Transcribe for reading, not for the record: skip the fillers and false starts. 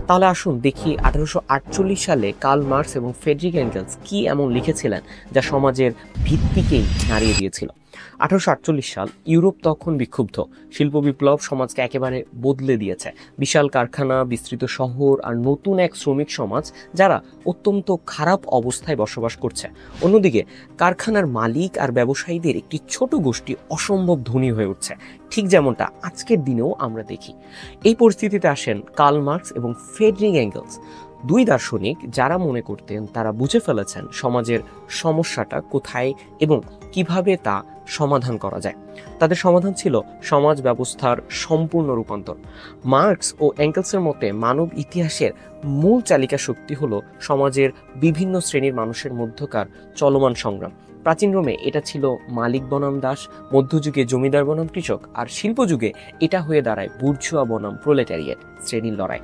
তাহলে আসুন দেখি 1848 সালে কার্ল মার্কস এবং ফ্রেডরিক এঙ্গেলস কি এমন লিখেছিলেন যা সমাজের ভিত্তিকেই নাড়িয়ে দিয়েছিল। 1848 সাল, ইউরোপ তখন বিক্ষুব্ধ। শিল্প বিপ্লব সমাজকে একেবারে বদলে দিয়েছে। বিশাল কারখানা, বিস্তৃত শহর আর নতুন এক শ্রমিক সমাজ যারা অত্যন্ত খারাপ অবস্থায় বসবাস করছে। অন্যদিকে কারখানার মালিক আর ব্যবসায়ীদের একটি ছোট গোষ্ঠী অসম্ভব ধনী হয়ে উঠছে, ঠিক যেমনটা আজকের দিনেও আমরা দেখি। এই পরিস্থিতিতে আসেন কার্ল মার্কস এবং ফ্রেডরিক এঙ্গেলস, দুই দার্শনিক যারা মনে করতেন তারা বুঝে ফেলেছেন সমাজের সমস্যাটা কোথায় এবং কিভাবে তা সমাধান করা যায়। তাদের সমাধান ছিল সমাজ ব্যবস্থার সম্পূর্ণ রূপান্তর। মার্কস ও এঙ্গেলসের মতে মানব ইতিহাসের মূল চালিকা শক্তি হলো সমাজের বিভিন্ন শ্রেণীর মানুষের মধ্যকার চলমান সংগ্রাম। প্রাচীন রোমে এটা ছিল মালিক বনাম দাস, মধ্যযুগে জমিদার বনাম কৃষক, আর শিল্পযুগে এটা হয়ে দাঁড়ায় বুর্জোয়া বনাম প্রোলেটারিয়েট শ্রেণীর লড়াই।